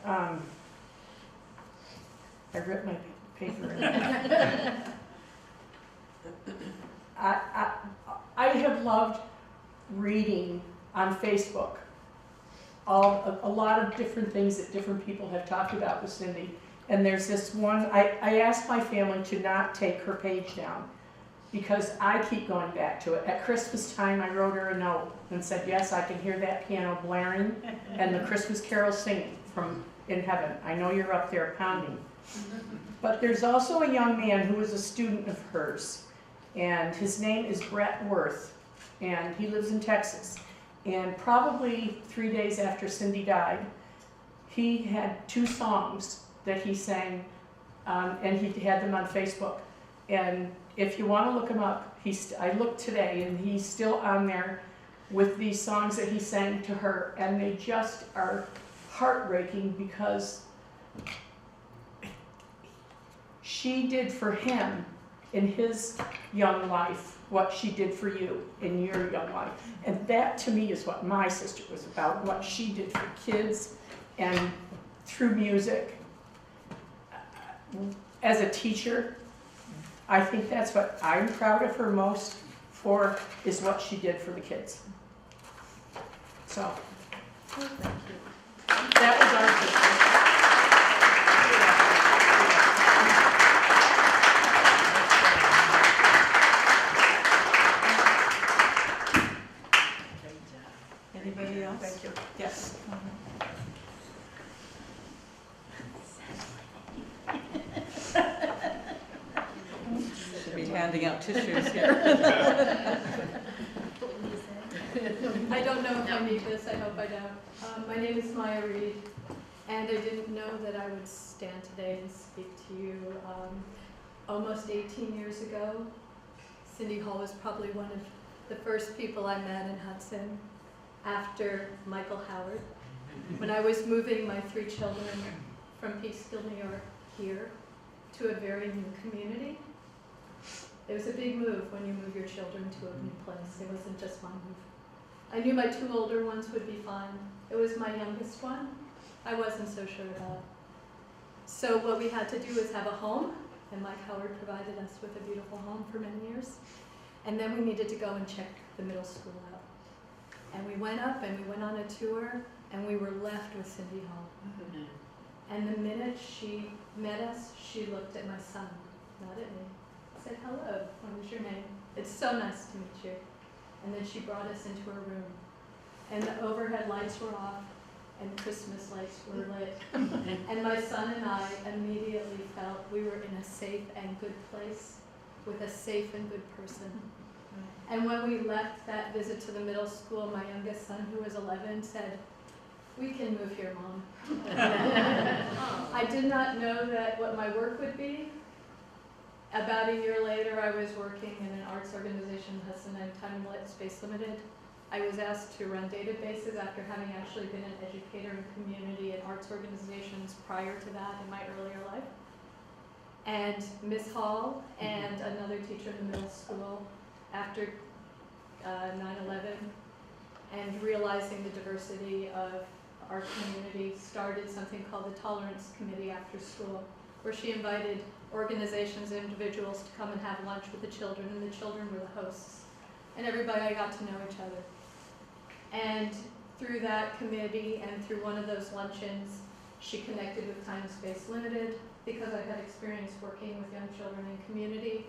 I ripped my paper in. I have loved reading on Facebook a lot of different things that different people have talked about with Cyndy. And there's this one, I asked my family to not take her page down because I keep going back to it. At Christmas time, I wrote her a note and said, yes, I can hear that piano blaring and the Christmas carol singing from in heaven. I know you're up there pounding. But there's also a young man who was a student of hers, and his name is Brett Worth, and he lives in Texas. And probably 3 days after Cyndy died, he had 2 songs that he sang, and he had them on Facebook. And if you want to look him up, I looked today, and he's still on there with these songs that he sang to her, and they just are heartbreaking because she did for him in his young life what she did for you in your young life. And that to me is what my sister was about, what she did for kids and through music. As a teacher, I think that's what I'm proud of her most for, is what she did for the kids. So, that was our sister. Anybody else? Thank you. Yes. Should be handing out tissues here. I don't know if I need this, I hope I don't. My name is Maya Reed, and I didn't know that I would stand today and speak to you. Almost 18 years ago, Cyndy Hall was probably one of the first people I met in Hudson after Michael Howard. When I was moving my 3 children from Peekskill, New York, here to a very new community. It was a big move when you move your children to a new place. It wasn't just my move. I knew my 2 older ones would be fine. It was my youngest one I wasn't so sure about. So what we had to do was have a home, and Mike Howard provided us with a beautiful home for many years. And then we needed to go and check the middle school out. And we went up and we went on a tour, and we were left with Cyndy Hall. And the minute she met us, she looked at my son, not at me. Said, hello, what is your name? It's so nice to meet you. And then she brought us into her room. And the overhead lights were off, and Christmas lights were lit. And my son and I immediately felt we were in a safe and good place with a safe and good person. And when we left that visit to the middle school, my youngest son, who was 11, said, we can move here, Mom. I did not know that what my work would be. About a year later, I was working in an arts organization, Hudson Valley Space Limited. I was asked to run databases after having actually been an educator in community and arts organizations prior to that in my earlier life. And Miss Hall and another teacher in the middle school, after 9/11, and realizing the diversity of our community, started something called the Tolerance Committee after school, where she invited organizations and individuals to come and have lunch with the children, and the children were the hosts. And everybody got to know each other. And through that committee and through one of those luncheons, she connected with Time and Space Limited. Because I had experience working with young children in community,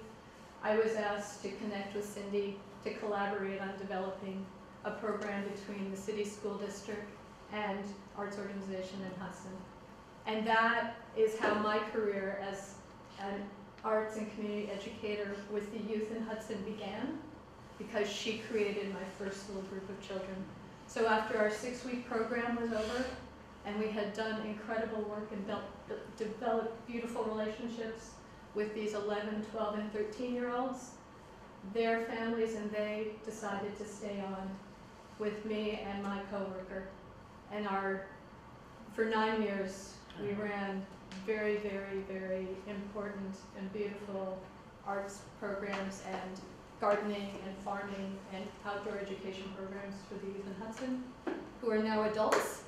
I was asked to connect with Cyndy to collaborate on developing a program between the city school district and arts organization in Hudson. And that is how my career as an arts and community educator with the youth in Hudson began, because she created my first little group of children. So after our 6-week program was over, and we had done incredible work and developed beautiful relationships with these 11, 12, and 13-year-olds, their families and they decided to stay on with me and my coworker. And for 9 years, we ran very, very, very important and beautiful arts programs and gardening and farming and outdoor education programs for the youth in Hudson, who are now adults,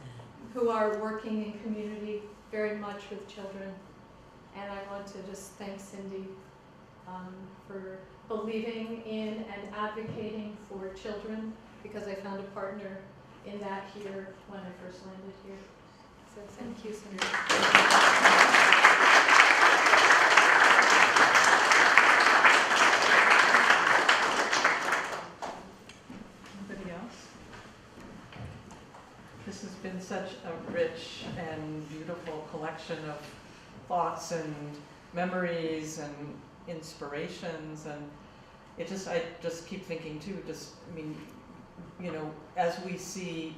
who are working in community very much with children. And I want to just thank Cyndy for believing in and advocating for children, because I found a partner in that here when I first landed here. So thank you, Cyndy. Anybody else? This has been such a rich and beautiful collection of thoughts and memories and inspirations, and I just keep thinking too, as we see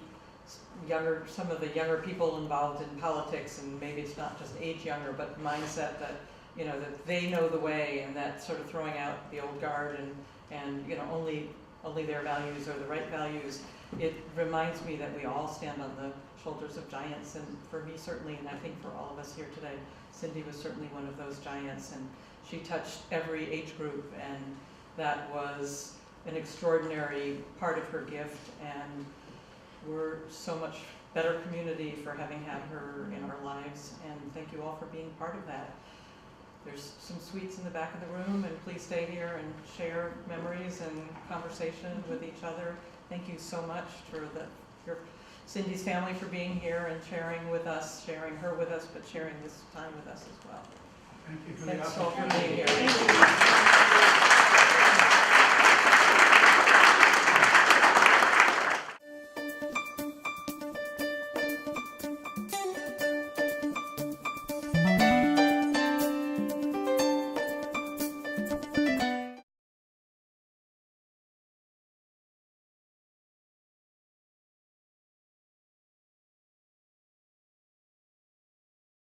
some of the younger people involved in politics, and maybe it's not just age younger, but mindset that, that they know the way, and that sort of throwing out the old guard and only their values are the right values. It reminds me that we all stand on the shoulders of giants, and for me certainly, and I think for all of us here today, Cyndy was certainly one of those giants, and she touched every age group, and that was an extraordinary part of her gift, and we're so much better community for having had her in our lives, and thank you all for being part of that. There's some sweets in the back of the room, and please stay here and share memories and conversation with each other. Thank you so much for your Cyndy's family for being here and sharing with us, sharing her with us, but sharing this time with us as well. Thank you for the Thanks all opportunity. for being here.